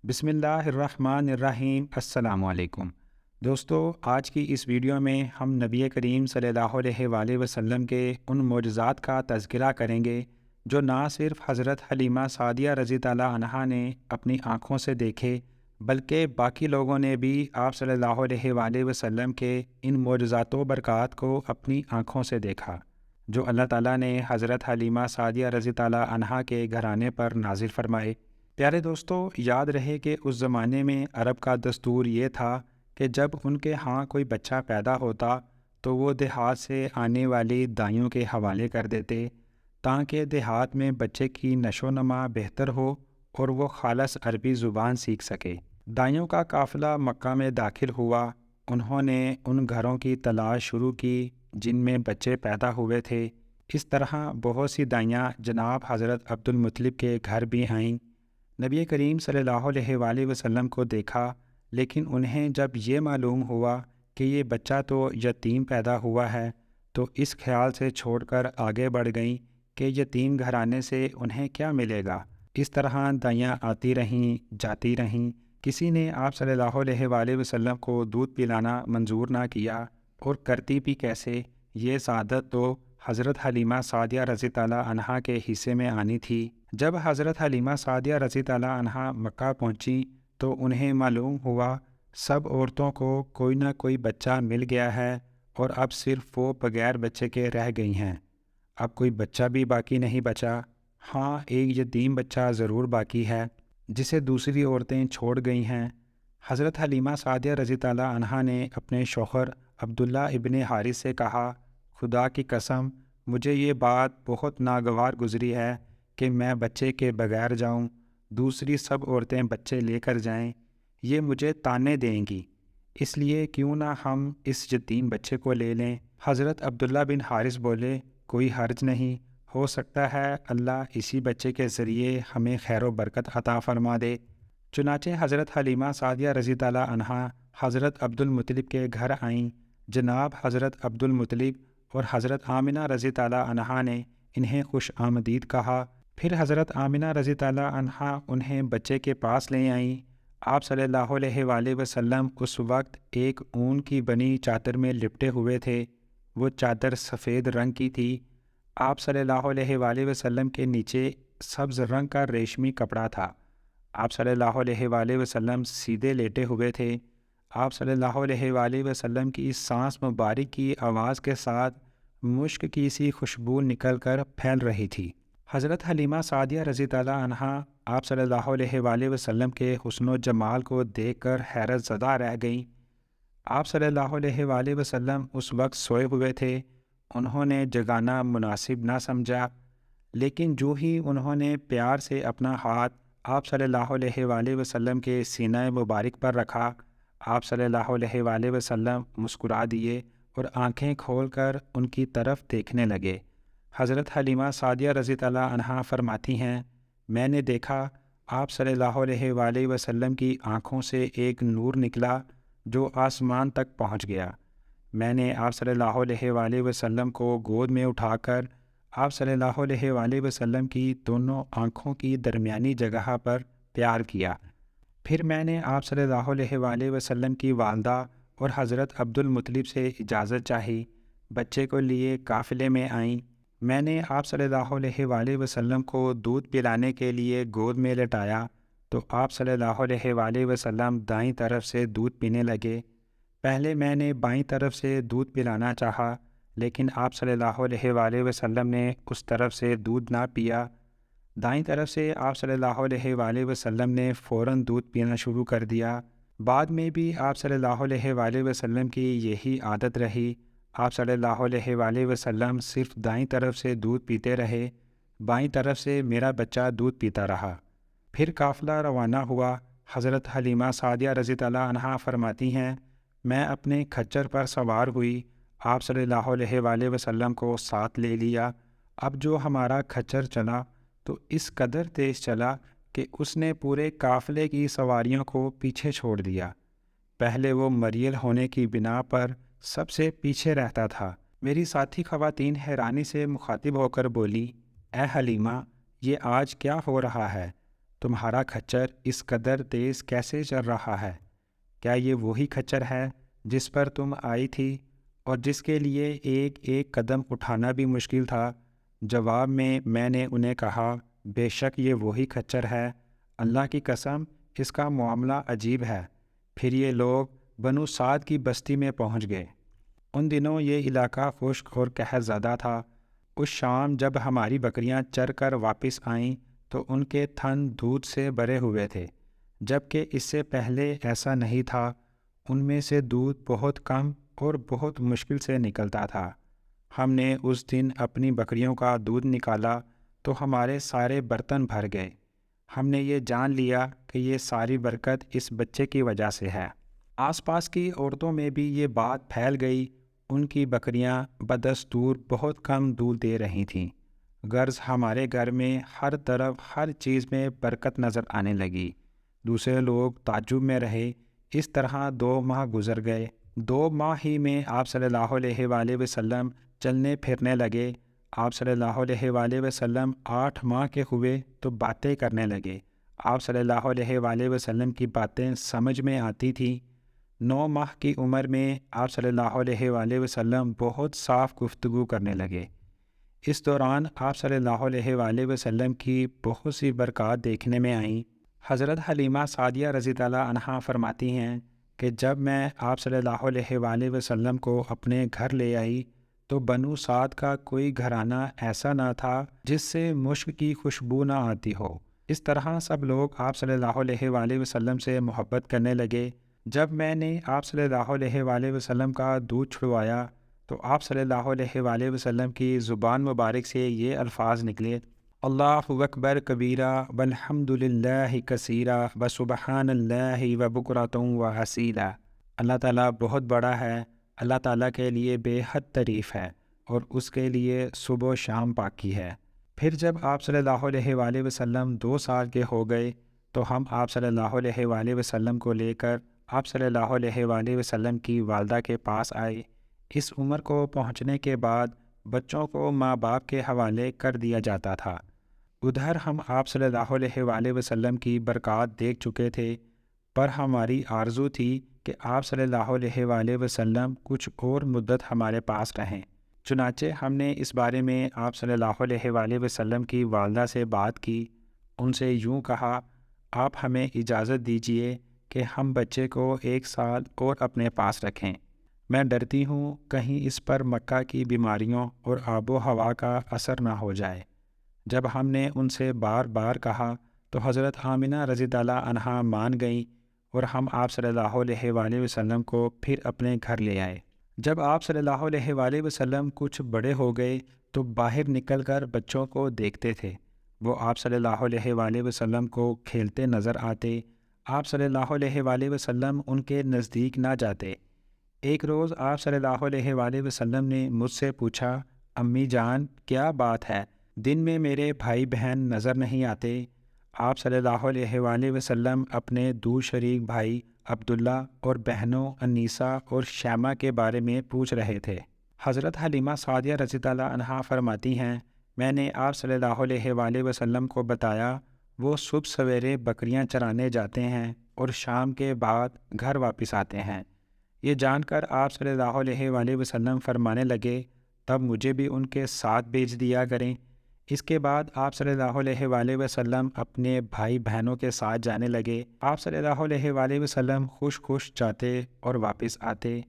بسم اللہ الرحمن الرحیم۔ السلام علیکم دوستو، آج کی اس ویڈیو میں ہم نبی کریم صلی اللہ علیہ وآلہ وسلم کے ان معجزات کا تذکرہ کریں گے جو نہ صرف حضرت حلیمہ سعدیہ رضی اللہ عنہا نے اپنی آنکھوں سے دیکھے بلکہ باقی لوگوں نے بھی آپ صلی اللہ علیہ وآلہ وسلم کے ان معجزات و برکات کو اپنی آنکھوں سے دیکھا جو اللہ تعالیٰ نے حضرت حلیمہ سعدیہ رضی اللہ عنہا کے گھرانے پر نازل فرمائے۔ پیارے دوستو، یاد رہے کہ اس زمانے میں عرب کا دستور یہ تھا کہ جب ان کے ہاں کوئی بچہ پیدا ہوتا تو وہ دیہات سے آنے والی دائیوں کے حوالے کر دیتے تاکہ دیہات میں بچے کی نشو و نما بہتر ہو اور وہ خالص عربی زبان سیکھ سکے۔ دائیوں کا قافلہ مکہ میں داخل ہوا۔ انہوں نے ان گھروں کی تلاش شروع کی جن میں بچے پیدا ہوئے تھے۔ اس طرح بہت سی دائیاں جناب حضرت عبد المطلب کے گھر بھی آئیں۔ نبی کریم صلی اللہ علیہ وآلہ وسلم کو دیکھا، لیکن انہیں جب یہ معلوم ہوا کہ یہ بچہ تو یتیم پیدا ہوا ہے تو اس خیال سے چھوڑ کر آگے بڑھ گئیں کہ یتیم گھرانے سے انہیں کیا ملے گا۔ اس طرح دائیاں آتی رہیں جاتی رہیں، کسی نے آپ صلی اللہ علیہ وآلہ وسلم کو دودھ پلانا منظور نہ کیا، اور کرتی بھی کیسے؟ یہ سعادت تو حضرت حلیمہ سعدیہ رضی اللہ عنہا کے حصے میں آنی تھی۔ جب حضرت حلیمہ سعدیہ رضی اللہ عنہا مکہ پہنچی تو انہیں معلوم ہوا سب عورتوں کو کوئی نہ کوئی بچہ مل گیا ہے اور اب صرف وہ بغیر بچے کے رہ گئی ہیں۔ اب کوئی بچہ بھی باقی نہیں بچا۔ ہاں، ایک یتیم بچہ ضرور باقی ہے جسے دوسری عورتیں چھوڑ گئی ہیں۔ حضرت حلیمہ سعدیہ رضی اللہ عنہا نے اپنے شوہر عبداللہ ابن حارث سے کہا، خدا کی قسم مجھے یہ بات بہت ناگوار گزری ہے کہ میں بچے کے بغیر جاؤں، دوسری سب عورتیں بچے لے کر جائیں، یہ مجھے طعنے دیں گی، اس لیے کیوں نہ ہم اس یتیم بچے کو لے لیں۔ حضرت عبداللہ بن حارث بولے، کوئی حرج نہیں، ہو سکتا ہے اللہ اسی بچے کے ذریعے ہمیں خیر و برکت عطا فرما دے۔ چنانچہ حضرت حلیمہ سعدیہ رضی اللہ عنہا حضرت عبد المطلب کے گھر آئیں۔ جناب حضرت عبد المطلب اور حضرت آمنہ رضی اللہ عنہا نے انہیں خوش آمدید کہا۔ پھر حضرت آمنہ رضی اللہ عنہا انہیں بچے کے پاس لے آئیں۔ آپ صلی اللہ علیہ وآلہ وسلم اس وقت ایک اون کی بنی چادر میں لپٹے ہوئے تھے۔ وہ چادر سفید رنگ کی تھی۔ آپ صلی اللہ علیہ وآلہ وسلم کے نیچے سبز رنگ کا ریشمی کپڑا تھا۔ آپ صلی اللہ علیہ وآلہ وسلم سیدھے لیٹے ہوئے تھے۔ آپ صلی اللہ علیہ وآلہ وسلم کی سانس مبارک کی آواز کے ساتھ مشک کی سی خوشبو نکل کر پھیل رہی تھی۔ حضرت حلیمہ سعدیہ رضی اللہ عنہا آپ صلی اللہ علیہ وآلہ وسلم کے حسن و جمال کو دیکھ کر حیرت زدہ رہ گئیں۔ آپ صلی اللہ علیہ وآلہ وسلم اس وقت سوئے ہوئے تھے۔ انہوں نے جگانا مناسب نہ سمجھا، لیکن جو ہی انہوں نے پیار سے اپنا ہاتھ آپ صلی اللہ علیہ وآلہ وسلم کے سینہ مبارک پر رکھا، آپ صلی اللہ علیہ وآلہ وسلم مسکرا دیے اور آنکھیں کھول کر ان کی طرف دیکھنے لگے۔ حضرت حلیمہ سعدیہ رضی اللہ عنہا فرماتی ہیں، میں نے دیکھا آپ صلی اللہ علیہ وآلہ وسلم کی آنکھوں سے ایک نور نکلا جو آسمان تک پہنچ گیا۔ میں نے آپ صلی اللہ علیہ وآلہ وسلم کو گود میں اٹھا کر آپ صلی اللہ علیہ وآلہ وسلم کی دونوں آنکھوں کی درمیانی جگہ پر پیار کیا۔ پھر میں نے آپ صلی اللہ علیہ وآلہ وسلم کی والدہ اور حضرت عبد المطلب سے اجازت چاہی، بچے کو لیے قافلے میں آئیں۔ میں نے آپ صلی اللہ علیہ وآلہ وسلم کو دودھ پلانے کے لیے گود میں لٹایا تو آپ صلی اللہ علیہ وآلہ وسلم دائیں طرف سے دودھ پینے لگے۔ پہلے میں نے بائیں طرف سے دودھ پلانا چاہا، لیکن آپ صلی اللہ علیہ وآلہ وسلم نے اس طرف سے دودھ نہ پیا۔ دائیں طرف سے آپ صلی اللہ علیہ وآلہ وسلم نے فوراً دودھ پینا شروع کر دیا۔ بعد میں بھی آپ صلی اللہ علیہ وآلہ وسلم کی یہی عادت رہی۔ آپ صلی اللہ علیہ وآلہ وسلم صرف دائیں طرف سے دودھ پیتے رہے، بائیں طرف سے میرا بچہ دودھ پیتا رہا۔ پھر قافلہ روانہ ہوا۔ حضرت حلیمہ سعدیہ رضی اللہ عنہا فرماتی ہیں، میں اپنے کھچر پر سوار ہوئی، آپ صلی اللہ علیہ وآلہ وسلم کو ساتھ لے لیا۔ اب جو ہمارا کھچر چلا تو اس قدر تیز چلا کہ اس نے پورے قافلے کی سواریوں کو پیچھے چھوڑ دیا۔ پہلے وہ مریل ہونے کی بنا پر سب سے پیچھے رہتا تھا۔ میری ساتھی خواتین حیرانی سے مخاطب ہو کر بولی، اے حلیمہ، یہ آج کیا ہو رہا ہے؟ تمہارا کھچر اس قدر تیز کیسے چل رہا ہے؟ کیا یہ وہی کھچر ہے جس پر تم آئی تھی اور جس کے لیے ایک ایک قدم اٹھانا بھی مشکل تھا؟ جواب میں نے انہیں کہا، بے شک یہ وہی کھچر ہے، اللہ کی قسم اس کا معاملہ عجیب ہے۔ پھر یہ لوگ بنو سعد کی بستی میں پہنچ گئے۔ ان دنوں یہ علاقہ خشک اور قحط زدہ تھا۔ اس شام جب ہماری بکریاں چر کر واپس آئیں تو ان کے تھن دودھ سے بھرے ہوئے تھے، جبکہ اس سے پہلے ایسا نہیں تھا۔ ان میں سے دودھ بہت کم اور بہت مشکل سے نکلتا تھا۔ ہم نے اس دن اپنی بکریوں کا دودھ نکالا تو ہمارے سارے برتن بھر گئے۔ ہم نے یہ جان لیا کہ یہ ساری برکت اس بچے کی وجہ سے ہے۔ آس پاس کی عورتوں میں بھی یہ بات پھیل گئی۔ ان کی بکریاں بدستور بہت کم دودھ دے رہی تھیں، غرض ہمارے گھر میں ہر طرف ہر چیز میں برکت نظر آنے لگی۔ دوسرے لوگ تعجب میں رہے۔ اس طرح 2 ماہ گزر گئے۔ 2 ماہ ہی میں آپ صلی اللہ علیہ وآلہ وسلم چلنے پھرنے لگے۔ آپ صلی اللہ علیہ وآلہ وسلم 8 ماہ کے ہوئے تو باتیں کرنے لگے۔ آپ صلی اللہ علیہ وآلہ وسلم کی باتیں سمجھ میں آتی تھیں۔ 9 ماہ کی عمر میں آپ صلی اللہ علیہ وآلہ وسلم بہت صاف گفتگو کرنے لگے۔ اس دوران آپ صلی اللہ علیہ وآلہ وسلم کی بہت سی برکات دیکھنے میں آئیں۔ حضرت حلیمہ سعدیہ رضی اللہ عنہا فرماتی ہیں کہ جب میں آپ صلی اللہ علیہ وآلہ وسلم کو اپنے گھر لے آئی تو بنو سعد کا کوئی گھرانہ ایسا نہ تھا جس سے مشک کی خوشبو نہ آتی ہو۔ اس طرح سب لوگ آپ صلی اللہ علیہ وآلہ وسلم سے محبت کرنے لگے۔ جب میں نے آپ صلی اللہ علیہ وآلہ وسلم کا دودھ چھڑوایا تو آپ صلی اللہ علیہ وآلہ وسلم کی زبان مبارک سے یہ الفاظ نکلے، اللہ اکبر کبیرہ والحمد للہ کثیرہ وسبحان اللہ وبکرۃ واسیلہ۔ اللہ تعالیٰ بہت بڑا ہے، اللہ تعالیٰ کے لیے بے حد تعریف ہے اور اس کے لیے صبح و شام پاکی ہے۔ پھر جب آپ صلی اللہ علیہ وآلہ وسلم 2 سال کے ہو گئے تو ہم آپ صلی اللہ علیہ وآلہ وسلم کو لے کر آپ صلی اللہ علیہ وآلہ وسلم کی والدہ کے پاس آئے۔ اس عمر کو پہنچنے کے بعد بچوں کو ماں باپ کے حوالے کر دیا جاتا تھا۔ ادھر ہم آپ صلی اللہ علیہ وآلہ وسلم کی برکات دیکھ چکے تھے، پر ہماری آرزو تھی کہ آپ صلی اللہ علیہ وآلہ وسلم کچھ اور مدت ہمارے پاس رہیں۔ چنانچہ ہم نے اس بارے میں آپ صلی اللہ علیہ وآلہ وسلم کی والدہ سے بات کی۔ ان سے یوں کہا، آپ ہمیں اجازت دیجیے کہ ہم بچے کو 1 سال اور اپنے پاس رکھیں۔ میں ڈرتی ہوں کہیں اس پر مکہ کی بیماریوں اور آب و ہوا کا اثر نہ ہو جائے۔ جب ہم نے ان سے بار بار کہا تو حضرت آمنہ رضی اللہ عنہا مان گئیں اور ہم آپ صلی اللہ علیہ وآلہ وسلم کو پھر اپنے گھر لے آئے۔ جب آپ صلی اللہ علیہ وآلہ وسلم کچھ بڑے ہو گئے تو باہر نکل کر بچوں کو دیکھتے تھے۔ وہ آپ صلی اللہ علیہ وآلہ وسلم کو کھیلتے نظر آتے۔ آپ صلی اللہ علیہ وآلہ وسلم ان کے نزدیک نہ جاتے۔ ایک روز آپ صلی اللہ علیہ وآلہ وسلم نے مجھ سے پوچھا، امی جان کیا بات ہے؟ دن میں میرے بھائی بہن نظر نہیں آتے؟ آپ صلی اللہ علیہ وآلہ وسلم اپنے دو شریک بھائی عبداللہ اور بہنوں انیسہ اور شیمہ کے بارے میں پوچھ رہے تھے۔ حضرت حلیمہ سعدیہ رضی اللہ عنہا فرماتی ہیں، میں نے آپ صلی اللہ علیہ وآلہ وسلم کو بتایا، وہ صبح سویرے بکریاں چرانے جاتے ہیں اور شام کے بعد گھر واپس آتے ہیں۔ یہ جان کر آپ صلی اللہ علیہ وآلہ وسلم فرمانے لگے، تب مجھے بھی ان کے ساتھ بھیج دیا کریں۔ اس کے بعد آپ صلی اللہ علیہ وآلہ وسلم اپنے بھائی بہنوں کے ساتھ جانے لگے۔ آپ صلی اللہ علیہ وآلہ وسلم خوش خوش جاتے اور واپس آتے۔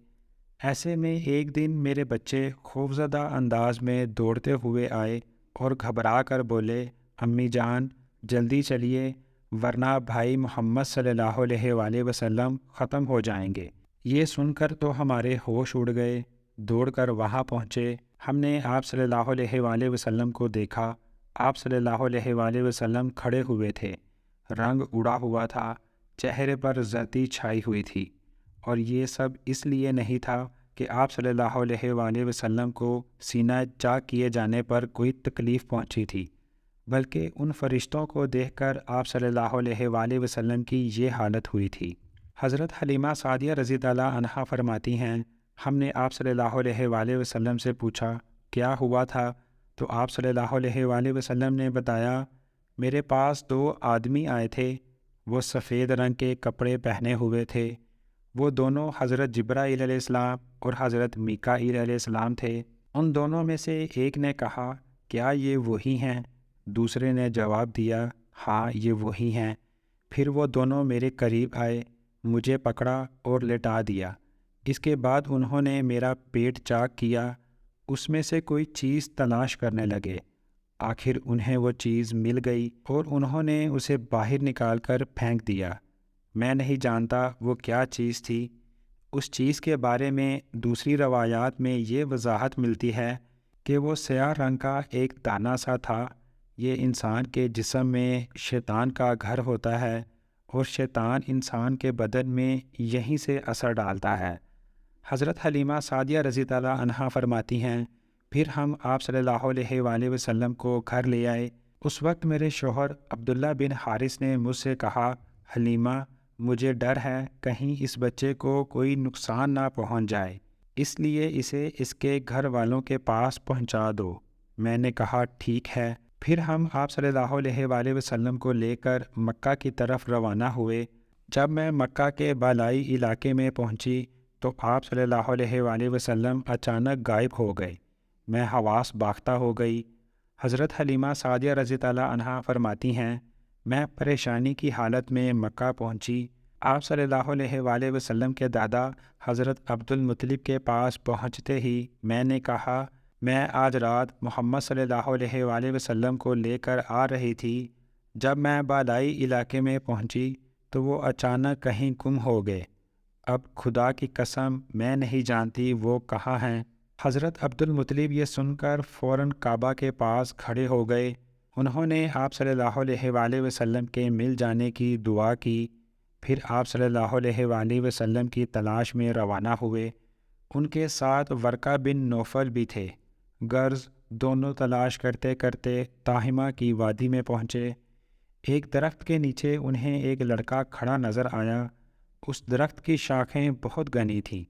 ایسے میں ایک دن میرے بچے خوفزدہ انداز میں دوڑتے ہوئے آئے اور گھبرا کر بولے، امی جان جلدی چلیے ورنہ بھائی محمد صلی اللہ علیہ وآلہ وسلم ختم ہو جائیں گے۔ یہ سن کر تو ہمارے ہوش اڑ گئے۔ دوڑ کر وہاں پہنچے۔ ہم نے آپ صلی اللہ علیہ وآلہ وسلم کو دیکھا۔ آپ صلی اللہ علیہ وآلہ وسلم کھڑے ہوئے تھے، رنگ اڑا ہوا تھا، چہرے پر زردی چھائی ہوئی تھی، اور یہ سب اس لیے نہیں تھا کہ آپ صلی اللہ علیہ وآلہ وسلم کو سینہ چاک کیے جانے پر کوئی تکلیف پہنچی تھی، بلکہ ان فرشتوں کو دیکھ کر آپ صلی اللہ علیہ وآلہ وسلم کی یہ حالت ہوئی تھی۔ حضرت حلیمہ سعدیہ رضی اللہ عنہا فرماتی ہیں، ہم نے آپ صلی اللہ علیہ وآلہ وسلم سے پوچھا کیا ہوا تھا، تو آپ صلی اللہ علیہ وآلہ وسلم نے بتایا، میرے پاس 2 آدمی آئے تھے، وہ سفید رنگ کے کپڑے پہنے ہوئے تھے۔ وہ دونوں حضرت جبرائیل علیہ السلام اور حضرت میکائیل علیہ السلام تھے۔ ان دونوں میں سے ایک نے کہا، کیا یہ وہی ہیں؟ دوسرے نے جواب دیا، ہاں یہ وہی ہیں۔ پھر وہ دونوں میرے قریب آئے، مجھے پکڑا اور لٹا دیا۔ اس کے بعد انہوں نے میرا پیٹ چاک کیا، اس میں سے کوئی چیز تلاش کرنے لگے۔ آخر انہیں وہ چیز مل گئی اور انہوں نے اسے باہر نکال کر پھینک دیا۔ میں نہیں جانتا وہ کیا چیز تھی۔ اس چیز کے بارے میں دوسری روایات میں یہ وضاحت ملتی ہے کہ وہ سیاہ رنگ کا ایک دانہ سا تھا۔ یہ انسان کے جسم میں شیطان کا گھر ہوتا ہے اور شیطان انسان کے بدن میں یہیں سے اثر ڈالتا ہے۔ حضرت حلیمہ سعدیہ رضی اللہ عنہا فرماتی ہیں، پھر ہم آپ صلی اللہ علیہ وآلہ وسلم کو گھر لے آئے۔ اس وقت میرے شوہر عبداللہ بن حارث نے مجھ سے کہا، حلیمہ مجھے ڈر ہے کہیں اس بچے کو کوئی نقصان نہ پہنچ جائے، اس لیے اسے اس کے گھر والوں کے پاس پہنچا دو۔ میں نے کہا ٹھیک ہے۔ پھر ہم آپ صلی اللہ علیہ وآلہ وسلم کو لے کر مکہ کی طرف روانہ ہوئے۔ جب میں مکہ کے بالائی علاقے میں پہنچی تو آپ صلی اللہ علیہ وآلہ وسلم اچانک غائب ہو گئے۔ میں حواس باختہ ہو گئی۔ حضرت حلیمہ سعدیہ رضی اللہ عنہا فرماتی ہیں، میں پریشانی کی حالت میں مکہ پہنچی۔ آپ صلی اللہ علیہ وآلہ وسلم کے دادا حضرت عبد المطلب کے پاس پہنچتے ہی میں نے کہا، میں آج رات محمد صلی اللہ علیہ وآلہ وسلم کو لے کر آ رہی تھی۔ جب میں بالائی علاقے میں پہنچی تو وہ اچانک کہیں گم ہو گئے۔ اب خدا کی قسم میں نہیں جانتی وہ کہاں ہیں۔ حضرت عبد المطلب یہ سن کر فوراً کعبہ کے پاس کھڑے ہو گئے۔ انہوں نے آپ صلی اللہ علیہ وآلہ وسلم کے مل جانے کی دعا کی۔ پھر آپ صلی اللہ علیہ وآلہ وسلم کی تلاش میں روانہ ہوئے۔ ان کے ساتھ ورقہ بن نوفل بھی تھے۔ غرض دونوں تلاش کرتے کرتے طاہمہ کی وادی میں پہنچے۔ ایک درخت کے نیچے انہیں ایک لڑکا کھڑا نظر آیا۔ اس درخت کی شاخیں بہت گھنی تھیں۔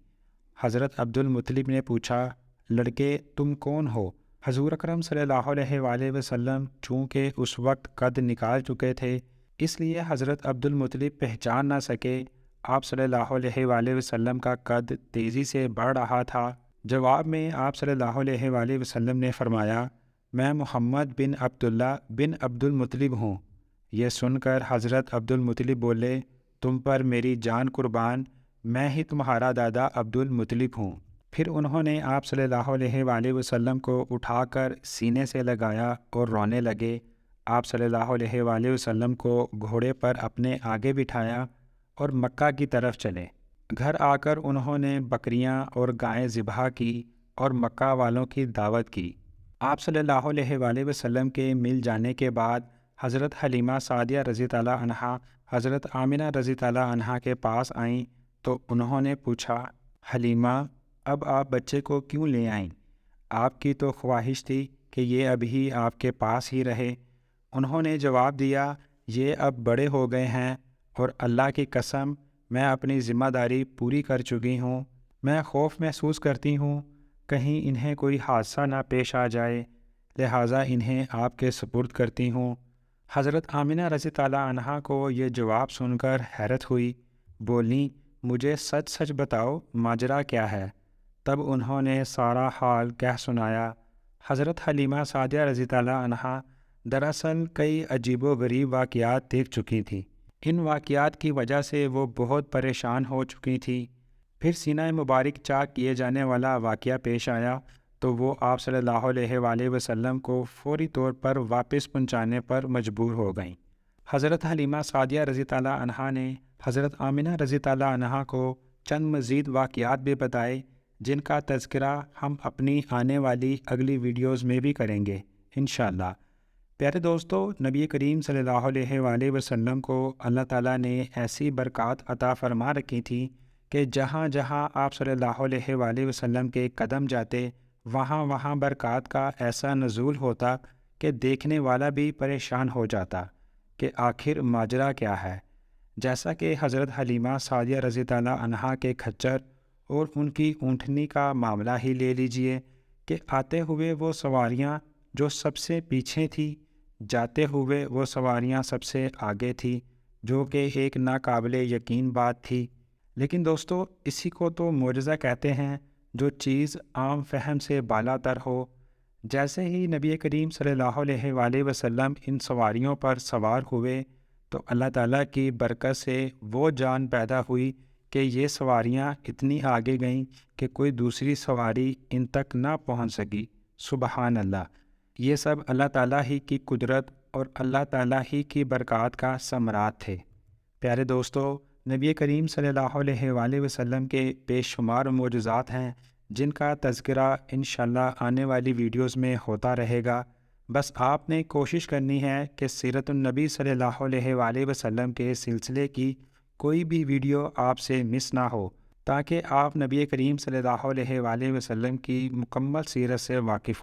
حضرت عبد المطلب نے پوچھا، لڑکے تم کون ہو؟ حضور اکرم صلی اللہ علیہ وآلہ وسلم چونکہ اس وقت قد نکال چکے تھے، اس لیے حضرت عبد المطلب پہچان نہ سکے۔ آپ صلی اللہ علیہ وآلہ وسلم کا قد تیزی سے بڑھ رہا تھا۔ جواب میں آپ صلی اللہ علیہ وآلہ وسلم نے فرمایا، میں محمد بن عبداللہ بن عبد المطلب ہوں۔ یہ سن کر حضرت عبد المطلب بولے، تم پر میری جان قربان، میں ہی تمہارا دادا عبد المطلب ہوں۔ پھر انہوں نے آپ صلی اللہ علیہ وآلہ وسلم کو اٹھا کر سینے سے لگایا اور رونے لگے۔ آپ صلی اللہ علیہ وآلہ وسلم کو گھوڑے پر اپنے آگے بٹھایا اور مکہ کی طرف چلے۔ گھر آ کر انہوں نے بکریاں اور گائیں ذبح کی اور مکہ والوں کی دعوت کی۔ آپ صلی اللہ علیہ وآلہ وسلم کے مل جانے کے بعد حضرت حلیمہ سعدیہ رضی اللہ عنہا حضرت آمنہ رضی اللہ عنہا کے پاس آئیں تو انہوں نے پوچھا، حلیمہ اب آپ بچے کو کیوں لے آئیں؟ آپ کی تو خواہش تھی کہ یہ ابھی آپ کے پاس ہی رہے۔ انہوں نے جواب دیا، یہ اب بڑے ہو گئے ہیں اور اللہ کی قسم میں اپنی ذمہ داری پوری کر چکی ہوں۔ میں خوف محسوس کرتی ہوں کہیں انہیں کوئی حادثہ نہ پیش آ جائے، لہٰذا انہیں آپ کے سپرد کرتی ہوں۔ حضرت آمنہ رضی اللہ عنہا کو یہ جواب سن کر حیرت ہوئی، بولیں مجھے سچ سچ بتاؤ ماجرا کیا ہے؟ تب انہوں نے سارا حال کہہ سنایا۔ حضرت حلیمہ سعدیہ رضی اللہ عنہا دراصل کئی عجیب و غریب واقعات دیکھ چکی تھیں۔ ان واقعات کی وجہ سے وہ بہت پریشان ہو چکی تھیں۔ پھر سینہ مبارک چاک کیے جانے والا واقعہ پیش آیا تو وہ آپ صلی اللہ علیہ وآلہ وسلم کو فوری طور پر واپس پہنچانے پر مجبور ہو گئیں۔ حضرت حلیمہ سعدیہ رضی اللہ عنہا نے حضرت آمنہ رضی اللہ عنہا کو چند مزید واقعات بھی بتائے، جن کا تذکرہ ہم اپنی آنے والی اگلی ویڈیوز میں بھی کریں گے انشاءاللہ۔ پیارے دوستو، نبی کریم صلی اللہ علیہ وآلہ وسلم کو اللہ تعالیٰ نے ایسی برکات عطا فرما رکھی تھی کہ جہاں جہاں آپ صلی اللہ علیہ وآلہ وسلم کے قدم جاتے وہاں وہاں برکات کا ایسا نزول ہوتا کہ دیکھنے والا بھی پریشان ہو جاتا کہ آخر ماجرا کیا ہے۔ جیسا کہ حضرت حلیمہ سعدیہ رضی اللہ عنہا کے کھچر اور ان کی اونٹنی کا معاملہ ہی لے لیجئے کہ آتے ہوئے وہ سواریاں جو سب سے پیچھے تھی جاتے ہوئے وہ سواریاں سب سے آگے تھی، جو کہ ایک ناقابل یقین بات تھی۔ لیکن دوستو، اسی کو تو معجزہ کہتے ہیں، جو چیز عام فہم سے بالا تر ہو۔ جیسے ہی نبی کریم صلی اللہ علیہ وآلہ وسلم ان سواریوں پر سوار ہوئے تو اللہ تعالیٰ کی برکت سے وہ جان پیدا ہوئی کہ یہ سواریاں اتنی آگے گئیں کہ کوئی دوسری سواری ان تک نہ پہنچ سکی۔ سبحان اللہ! یہ سب اللہ تعالیٰ ہی کی قدرت اور اللہ تعالیٰ ہی کی برکات کا ثمرات تھے۔ پیارے دوستو، نبی کریم صلی اللہ علیہ وآلہ وسلم کے بے شمار معجزات ہیں، جن کا تذکرہ انشاءاللہ آنے والی ویڈیوز میں ہوتا رہے گا۔ بس آپ نے کوشش کرنی ہے کہ سیرت النبی صلی اللہ علیہ وآلہ وسلم کے سلسلے کی کوئی بھی ویڈیو آپ سے مس نہ ہو، تاکہ آپ نبی کریم صلی اللہ علیہ وآلہ وسلم کی مکمل سیرت سے واقف